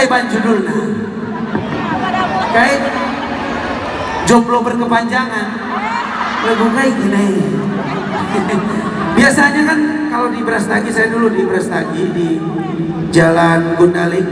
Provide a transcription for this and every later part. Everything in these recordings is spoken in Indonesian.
ban judulna. Kayak jomblo berkepanjangan. Lagu kayak gini. Biasanya kan kalau di Brastagi, saya dulu di Brastagi di Jalan Gundalik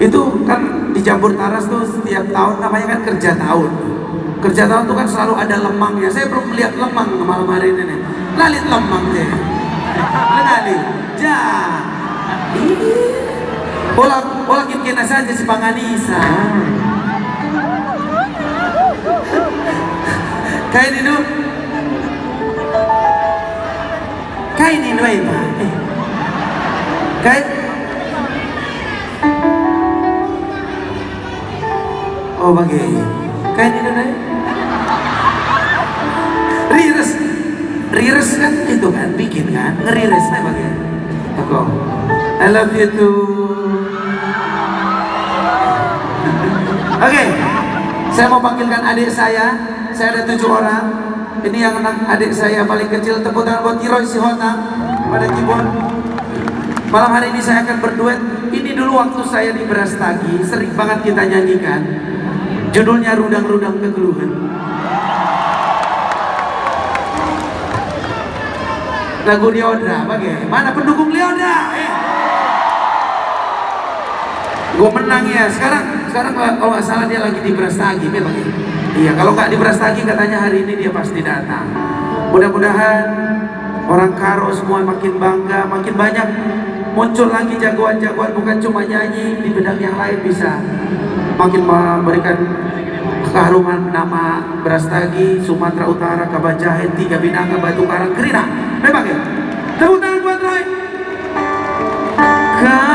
itu kan di Jambur Taras tuh setiap tahun namanya kan kerja tahun. Kerja tahun tuh kan selalu ada lemangnya. Saya belum melihat lemang malam hari ini nih. Lalit lemang deh. Lalit. Ja. Bola kena saja si Panganisa. Kayak ini dulu. Kayak ini dulu ya. Kayak. Oh bagai. Kayak ini dulu. Rires kan itu kan bikin kan ngerires nih bagai. Aku. I love you too. Oke, saya mau panggilkan adik saya. Saya ada 7 orang. Ini yang adik saya paling kecil. Tepuk tangan buat Kiroy Sihota pada keyboard. Malam hari ini saya akan berduet. Ini dulu waktu saya di Brastagi sering banget kita nyanyikan. Judulnya Rudang-Rudang Kegeluhan. Lagu Leodra, bagaimana pendukung Leodra? Gue menang ya. Sekarang kalau nggak salah dia lagi di Brastagi, memang. Iya, kalau nggak di Brastagi katanya hari ini dia pasti datang. Mudah-mudahan orang Karo semua makin bangga, makin banyak muncul lagi jagoan-jagoan, bukan cuma nyanyi, di bidang yang lain bisa makin memberikan keharuman nama Brastagi, Sumatera Utara, Kabanjahen, Tiga Binanga, Batu Karang, Kerina. Memang ya. Tepuk tangan buat Roy. La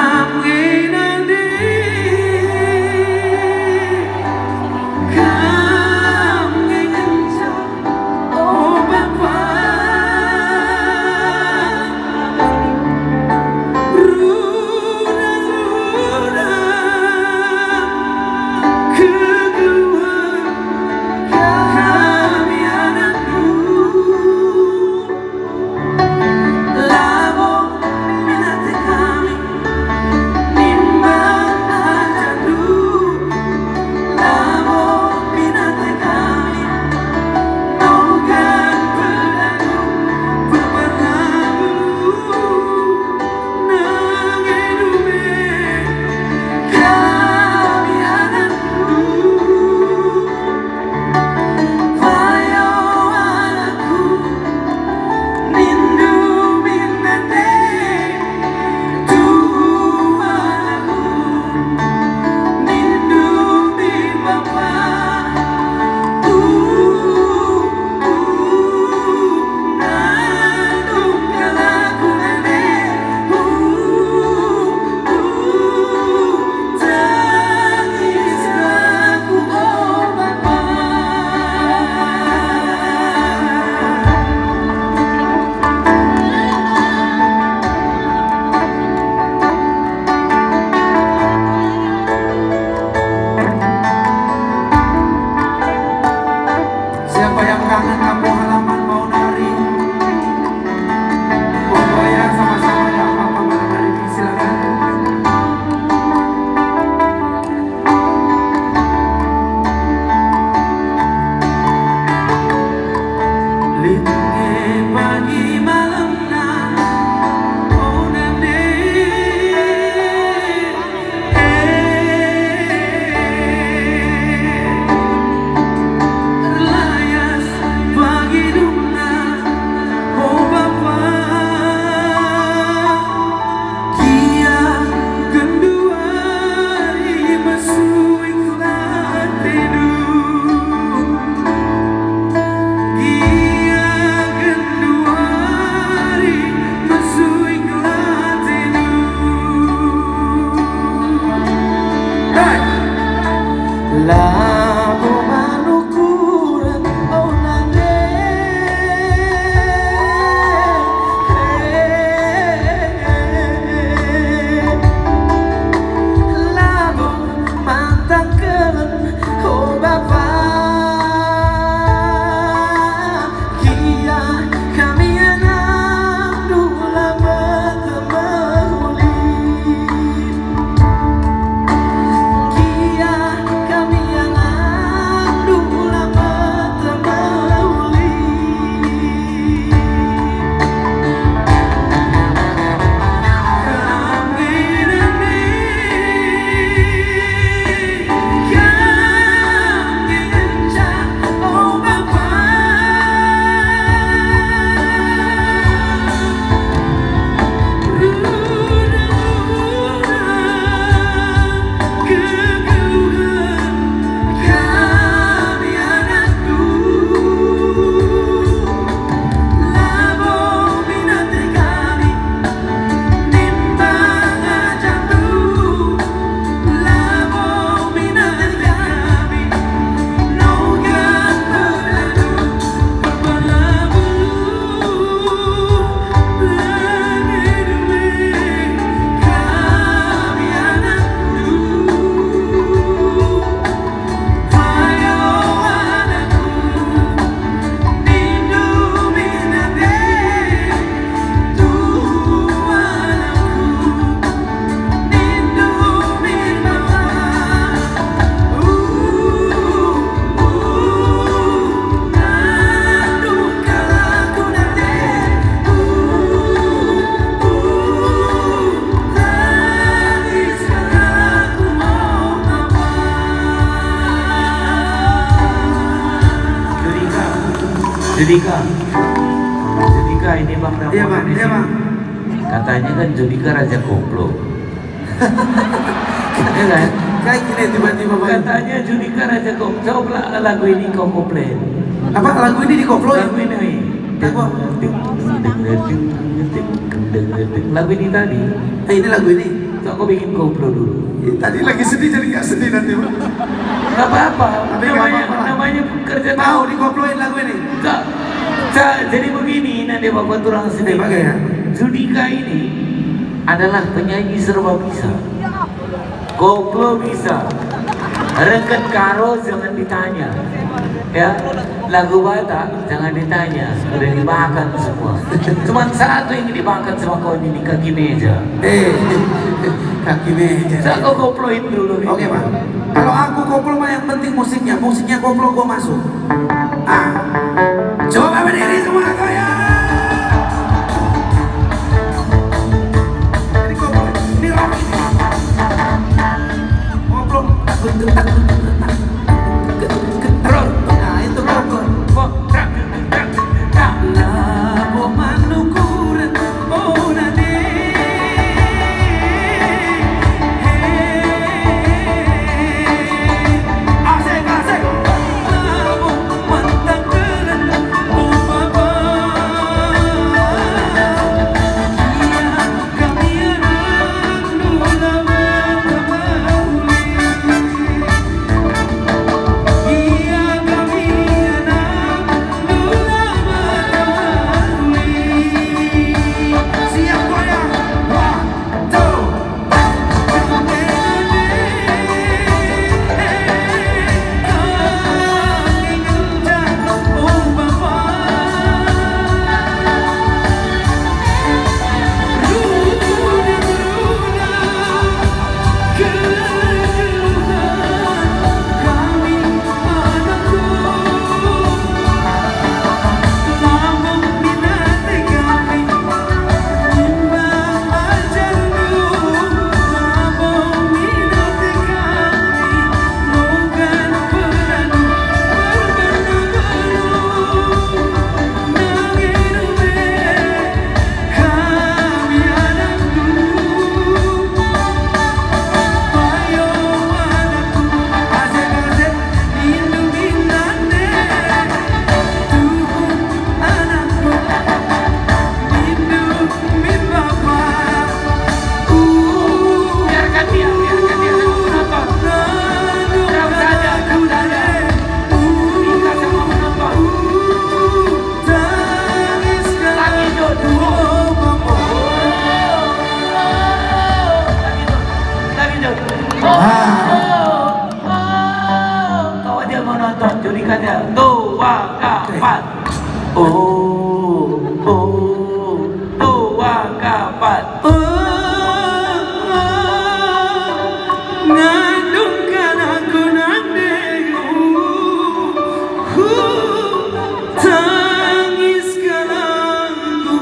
Judika, Judika ini bang Iya bang, iya bang. Katanya kan Judika raja koplo. Iya kan? Kayak gini tiba-tiba bang. Katanya Judika raja koplo. Coba lagu ini kau komplain. Apa lagu ini dikoploin? Lagu ini. Lagu Lagu ini tadi. ini lagu ini. Coba kau bikin koplo dulu. Tadi lagi sedih jadi nggak sedih nanti bang. Gak apa-apa. Tapi nggak apa-apa. Namanya kerja Tahu dikoploin lagu ini. Kak, jadi begini nanti bapak turang sini. Bagai ya. Judika ini adalah penyanyi serba bisa. Koplo bisa. Rengket karo jangan ditanya. Ya, lagu Batak jangan ditanya. Udah dimakan semua. Cuman satu yang dimakan sama kau ini kaki meja. Kaki meja. Saya kau koploin dulu. Oke bang. Kalau aku koplo mah yang penting musiknya. Musiknya koplo gua masuk. Coba berdiri semua goyang. Ini koplo, ini rock ini. Koplo, nah itu koplo. Labo manukuran, oh nade. Asik, asik. Labo mantangkelan, oh baba. Iya kami anak nula matamahuli. Iya kami anak nula matamahuli. Siap goyang, 1, 2. Oh baba. Biarkan dia menonton. Diam saja, diam saja. Judika sama menonton. Lagi Jod. Lagi Jod. Kau aja mau nonton Judika aja. 2, 4. Oh, 2, 4. Ngandungkan aku nanti, tangiskan aku.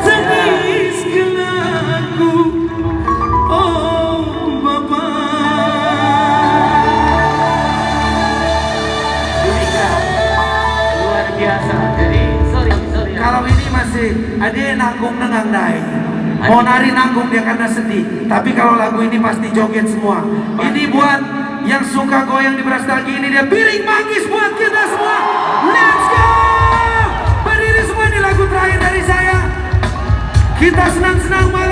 Tangiskan aku, oh Bapa. Judika luar biasa. Jadi sorry. Kalau ini masih ada nanggung nengang dai. Mau nari nanggung dia karena sedih. Tapi kalau lagu ini pasti joget semua. Ini buat yang suka goyang di Brastagi, ini dia piring manggis buat kita semua. Let's go! Berdiri semua, ini lagu terakhir dari saya. Kita senang-senang malam.